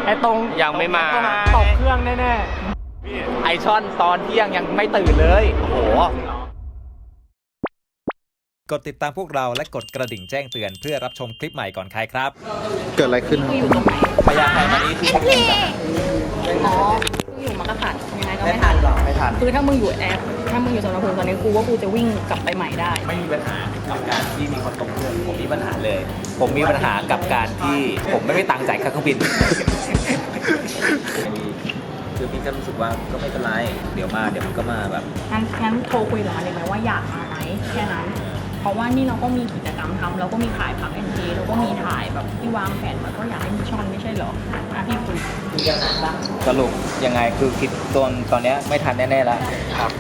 ไอ้ตรง ยังไม่มา ตกเครื่องแน่ๆไอช่อนตอนเที่ยงยังไม่ตื่นเลยโอ้โหกดติดตามพวกเราและกดกระดิ่งแจ้งเตือนเพื่อรับชมคลิปใหม่ก่อนใครครับเกิดอะไรขึ้นอยู่ตรงไหนพยาไทยมานี้ที่อ๋อกูอยู่มักกะสันยังไงก็ไม่ทันหรอกไม่ทันคือถ้ามึงอยู่ถ้ามึงอยู่สวนภูมิตอนนี้กูว่ากูจะวิ่งกลับไปใหม่ได้ไม่มีปัญหากับการที่มีคนตกเครื่องผมมีปัญหาเลยผมมีปัญหากับการที่ผมไม่ตังค์จ่ายค่าเครื่องบินคือพี่ก็รู้สึกว่าก็ไม่เป็นไรเดี๋ยวมันก็มาแบบงั้นโทรคุยกับมันเลยไหมว่าอยากมาไหมแค่นั้นเพราะว่านี่เราก็มีกิจกรรมทำเราก็มีถ่ายผักเอ็นจีเราก็มีถ่ายแบบที่วางแผนมันก็อยากให้มีช่อนไม่ใช่หรอพี่คุยสรุปยังไงคือคิดตอนนี้ไม่ทันแน่ๆแล้วครับ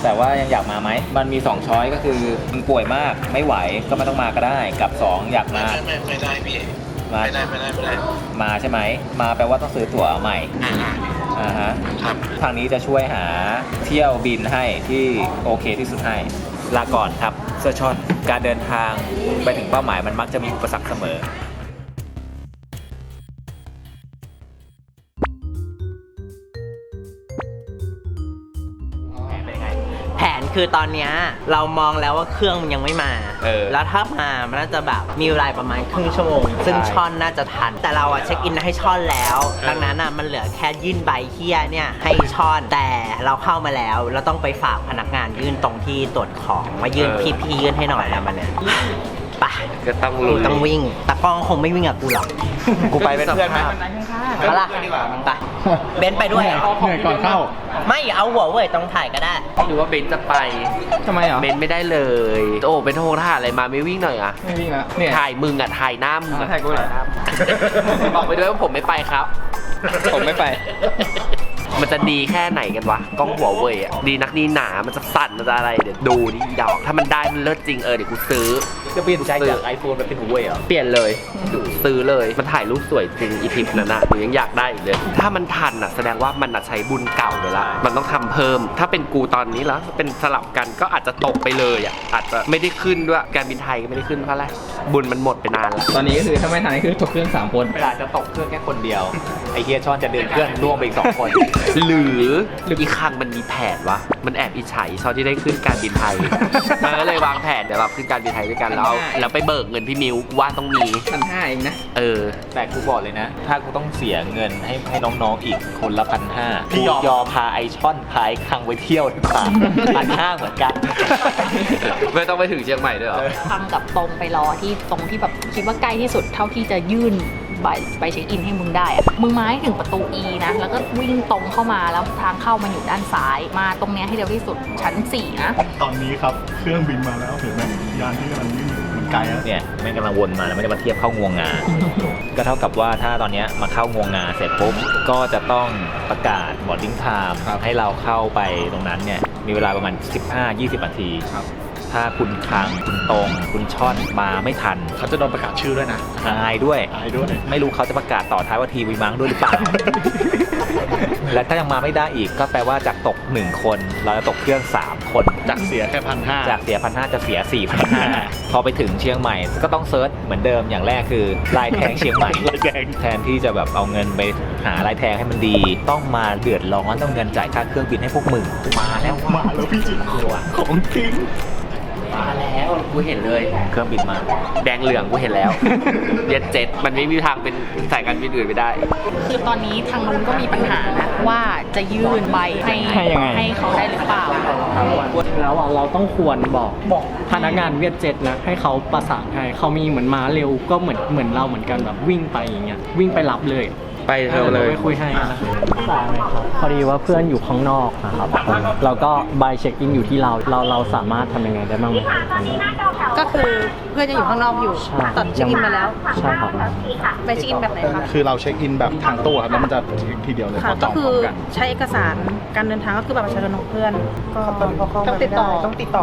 แต่ว่ายังอยากมาไหมมันมี2ช้อยก็คือมึงป่วยมากไม่ไหวก็ไม่ต้องมาก็ได้กับ2อยากมาไม่ได้พี่ไม่ได้มาใช่ไหมมาแปลว่าต้องซื้อตั๋วใหม่ฮะทางนี้จะช่วยหาเที่ยวบินให้ที่โอเคที่สุดให้ลาก่อนครับเสื้อช็อตการเดินทางไปถึงเป้าหมายมันมักจะมีอุปสรรคเสมอแผนคือตอนเนี้ยเรามองแล้วว่าเครื่องมันยังไม่มาแล้วถ้ามามันน่าจะแบบมีเวลาประมาณครึ่งชั่วโมงซึ่งช่อนน่าจะทันแต่เราอะเช็คอินให้ช่อนแล้วดังนั้นอะมันเหลือแค่ยื่นใบเฮียเนี่ยให้ช่อนแต่เราเข้ามาแล้วเราต้องไปฝากพนักงานยื่นตรงที่ตรวจของมายื่นพี่ยื่นให้หน่อยแล้วมันเนี่ยไปก็ต้องวิ่งแต่กล้องคงไม่วิ่งกับกูหรอกกูไปเป็นเพื่อนไหมเอาล่ะไปเบนไปด้วยเหนื่อยก่อนเข้าไม่เอาหัวเว่ยต้องถ่ายก็ได้หรือว่าเบนจะไปทำไมอ่ะเบนไม่ได้เลยโอ้เป็นโทรท่าอะไรมาไม่วิ่งหน่อยอ่ะไม่วิ่งแล้วเนี่ยถ่ายมึงอ่ะถ่ายหน้ามึงถ่ายกูเหรอบอกไปด้วยว่าผมไม่ไปครับผมไม่ไปมันจะดีแค่ไหนกันวะกล้องหัวเว่ยอ่ะดีนักดีหนามันจะสั่นมันจะอะไรเดี๋ยวดูนี่ดอกถ้ามันได้มันเลิศจริงเดี๋ยวกูซื้อจะเปลี่ยนใจจาก iPhone ไปเป็นหัวเว่ยเหรอเปลี่ยนเลยซื้อเลยมันถ่ายรูปสวยจริงอีทิปนั่นน่ะหนูยังอยากได้อีกเลยถ้ามันทันอ่ะแสดงว่ามันใช้บุญเก่าไปแล้วมันต้องทำเพิ่มถ้าเป็นกูตอนนี้แล้วเป็นสลับกันก็อาจจะตกไปเลยอ่ะอาจจะไม่ได้ขึ้นด้วยการบินไทยก็ไม่ได้ขึ้นเพราะอะไรบุญมันหมดไปนานแล้วตอนนี้ก็คือถ้าไม่ทันคือตกเครื่อง3 คนเวลาจะตกเครื่องแค่คนเดียวไอเฮียช่อนจะเดินเครื่องร่วงไปอีก2 คนหรืออีคังมันมีแผนวะมันแอบอิจฉาชอบที่ได้ขึ้นการบินไทยมันก็เลยวางแผนเดี๋ยวเราขึ้นการบินไทยด้วยกันแล้วไปเบิกเงินพี่มิวว่าต้องมี1,500เองนะแต่กูบอกเลยนะถ้ากูต้องเสียเงินให้น้องๆอีกคนละ1,500กูยอมพาไอช่อนพายคังไปเที่ยวดีกว่า1,500เหมือนกันไม่ต้องไปถึงเชียงใหม่ด้วยหรอทำกับตรงไปรอที่ตรงที่แบบคิดว่าใกล้ที่สุดเท่าที่จะยื่นใบเช็คอินให้มึงได้อะมึงมาให้ถึงประตู E นะแล้วก็วิ่งตรงเข้ามาแล้วทางเข้ามันอยู่ด้านซ้ายมาตรงนี้ให้เร็วที่สุดชั้น4นะตอนนี้ครับเครื่องบินมาแล้วเห็นไหมยานที่กำลังวิ่งมันไกลแล้วเนี่ยไม่กำลังวนมาแล้วไม่ได้มาเทียบเข้างวงงา ก็เท่ากับว่าถ้าตอนนี้มาเข้างวงงาเสร็จปุ๊บก็จะต้องประกาศบอร์ดดิ้งไทม์ให้เราเข้าไปตรงนั้นเนี่ยมีเวลาประมาณ 15-20 นาทีถ้าคุณคังคุณตรงคุณช่อนมาไม่ทันเขาจะโดนประกาศชื่อด้วยนะอายด้วยไม่รู้เขาจะประกาศต่อท้ายว่าทีวีมังด้วยหรือเปล่า และถ้ายังมาไม่ได้อีกก็แปลว่าจากตก1 คนเราจะตกเครื่อง3 คนจากเสียแค่1,500จากเสีย1,500จะเสีย 4,500 พอไปถึงเชียงใหม่ก็ต้องเซิร์ชเหมือนเดิมอย่างแรกคือลายแทงเชียงใหม่แทนที่จะแบบเอาเงินไปหาลายแทงให้มันดีต้องมาเดือดร้อนต้องเงินจ่ายค่าเครื่องบินให้พวกมึงมาแล้วพี่จิ๋วของจริงมาแล้วกูเห็นเลยเครื่องบินมาแดงเหลืองกูเห็นแล้วเย็ดเจ็ตมันไม่มีทางเป็นสายการบินอื่นไม่ได้คือตอนนี้ทางนู้นก็มีปัญหานะว่าจะยื่นใบให้เขาได้หรือเปล่าแล้วเราต้องควรบอกพนักงานเวียดเจ็ตนะให้เขาประสานให้เขามีเหมือนม้าเร็วก็เหมือนเราเหมือนกันแบบวิ่งไปอย่างเงี้ยวิ่งไปรับเลยไปเธอเลยไปคุยให้นะพอดีว่าเพื่อนอยู่ข้างนอกนะครับเราก็ใบเช็คอินอยู่ที่เราสามารถทำยังไงได้บ้างไหมก็คือเพื่อนจะอยู่ข้างนอกอยู่ตัดเช็คอินมาแล้วใช่ครับใบเช็คอินแบบไหนคะคือเราเช็คอินแบบทางตู้ครับแล้วมันจะทีเดียวเลยก็คือใช้เอกสารการเดินทางก็คือบัตรประชาชนของเพื่อนก็ต้องติดต่อ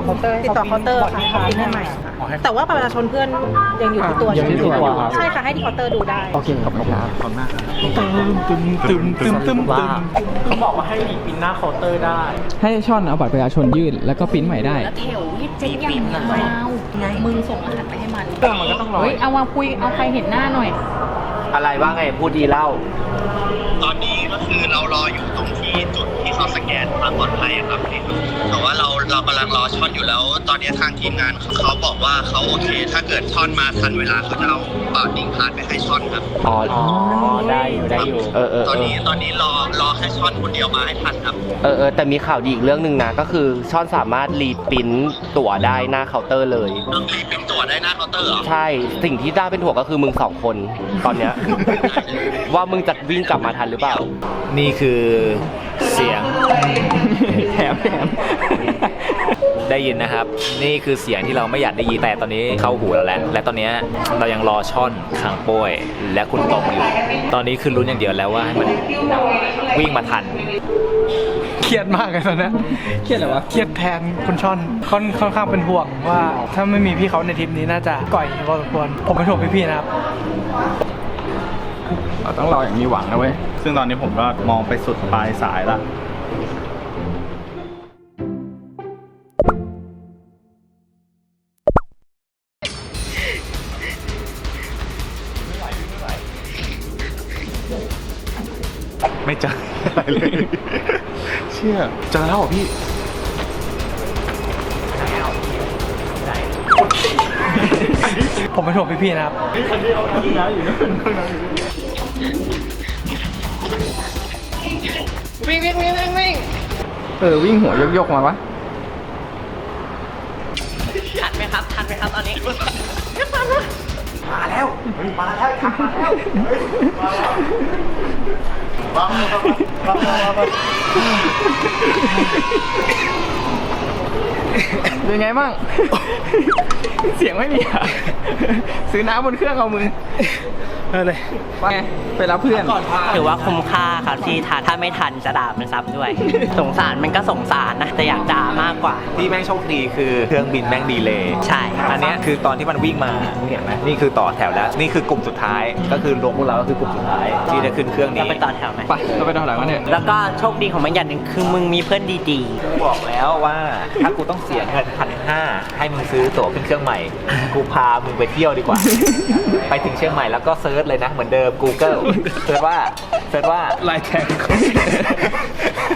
เคาน์เตอร์ค่ะพิมพ์ให้ใหม่แต่ว่าบัตรประชาชนเพื่อนยังอยู่ที่ตัวใช่ค่ะให้ที่เคาน์เตอร์ดูได้โอเคขอบคุณครับขอบคุณมากว่าเขาบอกว่าให้พิมพ์หน้าเคาน์เตอร์ได้ให้ช่อนเอาบัตรประชาชนยื่นแล้วก็พิมพ์ใหม่ได้แล้วแถวยี่สิบอย่างยาวไงมึงส่งรหัสไปให้มันมันก็ต้องรอเอามาคุยเอาใครเห็นหน้าหน่อย อะไรว่าไงพูดดีเล่า ตอนนี้ก็คือเรารออยู่ตรงที่จุดที่เขาสแกนความปลอดภัยอะครับแต่ว่าเรากำลังรอช่อนอยู่แล้ว ตอนนี้ทางทีมงานเขาบอกว่าเขาโอเค ถ้าเกิดช่อนมาทันเวลาเขาจะเอาดิ้งพาร์ทไปให้ช่อนครับ อ๋อ ได้อยู่ ตอนนี้รอให้ช่อนคนเดียวมาให้ทันครับ แต่มีข่าวดีอีกเรื่องหนึ่งนะ ก็คือช่อนสามารถรีปริ้นตั๋วได้หน้าเคาน์เตอร์เลย ต้องรีบเป็นตัวได้หน้าเคาน์เตอร์เหรอ ใช่ สิ่งที่น่าเป็นห่วงก็คือมึงสองคนตอนเนี้ย ว่ามึงจะวิ่งกลับมาทันหรือเปล่า นี่คือเสียง แถม ได้ยินนะครับ นี่คือเสียงที่เราไม่อยากได้ยินแต่ตอนนี้เข้าหูเราแล้วและตอนนี้เรายังรอช่อนคางโป้ยและคุณตองอยู่ ตอนนี้คือลุ้นอย่างเดียวแล้วว่าให้มันวิ่งมาทัน เครียดมากเลยตอนนี้ เครียดเหรอวะ เครียดแทนคุณช่อนค่อนข้างเป็นห่วงว่าถ้าไม่มีพี่เขาในทริปนี้น่าจะก่อยพอสมควรผมเป็นห่วงพี่ๆนะครับ เราต้องรออย่างมีหวังนะเว้ย ซึ่งตอนนี้ผมก็มองไปสุดปลายสายละ ไม่เจออะไรเลย เชื่อเจอแล้วเหรอพี่ ผมเป็นห่วงพี่ๆนะครับ วิ่งหัวยกๆมาวะ ทันไหมครับตอนนี้ เป็นไงบ้าง เสียงไม่มีอ่ะ ซื้อน้ำบนเครื่องเอามึง เลย ว่าไงไปรับเพื่อน ถือว่าคุ้มค่าครับที่ทันถ้าไม่ทันจะด่ามันซ้ำด้วย สงสารมันก็สงสารนะ แต่อยากด่ามากกว่า ที่แม่งโชคดีคือเครื่องบินแม่งดีเลย์ ใช่ อันเนี้ยคือตอนที่มันวิ่งมามึงเห็นไหมนี่คือต่อแถวแล้ว นี่คือกลุ่มสุดท้าย ก็คือรวมพวกเราก็คือกลุ่มสุดท้ายที่จะขึ้นเครื่อง เรา นี้ ไปต่อแถวไหม ไปเราไปต่อแถวกันเนี่ย แล้วก็โชคดีของมันอย่างหนึ่งคือมึงมีเพื่อนดี กูบอกแล้วว่าถ้ากูต้องเสียเงิน1,500ให้มึงซื้อตั๋วขึ้นเครื่องใหม่ กูพามึงไปเที่ยวดีกว่า ไปถึงเชียงใหม่แล้วก็เซิร์ชเลยนะเหมือนเดิม Google เซิร์ชว่า ลายแทง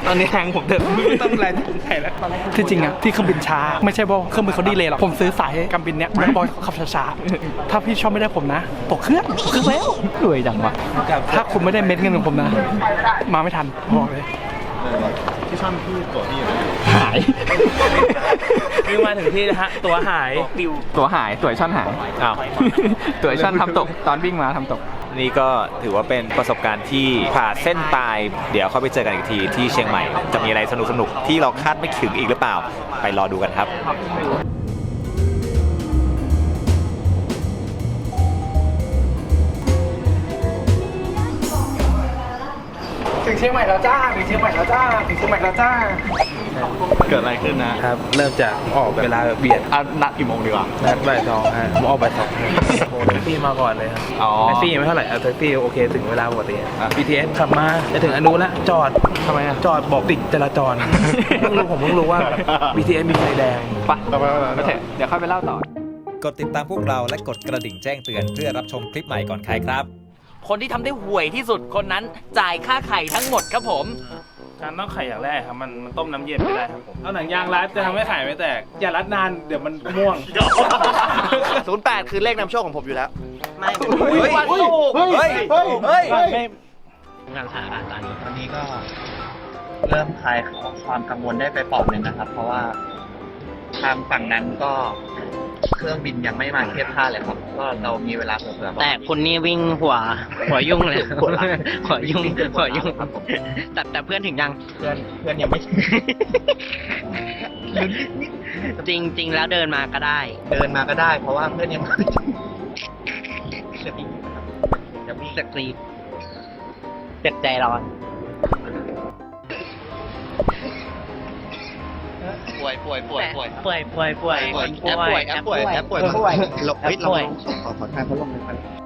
ตอนนี้แทงผมเถอะต้องลายแทงใครแล้วที่จริงอะที่เครื่องบินช้าไม่ใช่ว่าเครื่องบินเขาดีเลยหรอกผมซื้อสายการบินเนี้ยแล้วบอกให้เขาขับช้าๆถ้าพี่ชอบไม่ได้ผมนะตกเครื่องแล้ว รวยจังวะ ถ้าคุณไม่ได้เม็ดเงินของผมนะ มาไม่ทันบอกเลย ที่ช่อนพี่ตัวพี่อยู่ไหน หาย วิ่งมาถึงที่นะฮะตัวหาย ตัวหายตัวช่อนหาย อ้าว ตัวช่อนทำตก ตอนวิ่งมาทำตก นี่ก็ถือว่าเป็นประสบการณ์ที่ผ่าเส้นตาย เดี๋ยวเข้าไปเจอกันอีกทีที่เชียงใหม่ จะมีอะไรสนุกๆที่เราคาดไม่ถึงอีกหรือเปล่า ไปรอดูกันครับ ถึงเชียงใหม่แล้วจ้าถึงเชียงใหม่แล้วจ้าถึงเชียงใหม่แล้วจ้า เกิดอะไรขึ้นนะ ครับ เริ่มจากออกเวลาเบียด นัดกี่โมงดีกว่า นัดบ่ายสองฮะผมออกบ่ายสองโอ้แท็กซี่มาก่อนเลยครับ อ๋อ แท็กซี่ไม่เท่าไหร่แท็กซี่โอเคถึงเวลาปกติ BTS ขับมาจะถึงอนุแล้วจอดทำไมอะจอดบอกติดจราจร ผมเพิ่งรู้ว่า BTS มีไฟแดง ไปเดี๋ยวค่อยไปเล่าต่อ กดติดตามพวกเราและกดกระดิ่งแจ้งเตือนเพื่อรับชมคลิปใหม่ก่อนใครครับ ๆ คนที่ทำได้ห่วยที่สุดคนนั้นจ่ายค่าไข่ทั้งหมดครับผม การต้องไข่อย่างแรกครับมันต้มน้ำเย็นไม่ได้ครับผมเอาหนังยางรัดจะทำให้ไข่ไม่แตก อย่ารัดนานเดี๋ยวมันม่วง 08 คือเลขนำโชคของผมอยู่แล้ว ไม่ งานสาระตอนนี้ก็เริ่มคลายความกังวลได้ไปปอดหนึ่งนะครับ เพราะว่าทางฝั่งนั้นก็เครื่องบินยังไม่มาเทียบท่าเลยครับ ก็เรามีเวลาเผื่อๆ แต่คุณนี่วิ่งหัวยุ่งเลย หัวหลัง หัวยุ่ง ครับผม แต่เพื่อนถึงยัง เพื่อนยังไม่ จริง ๆ แล้วเดินมาก็ได้ เดินมาก็ได้ เพราะว่าเพื่อนยังไม่จะวิ่งนะครับจะวิ่ง สกรีดเจ็บใจร้อน ป่วย ป่วย แอปป่วยหลบเฮ้ยเราขอทางเขาลงเลย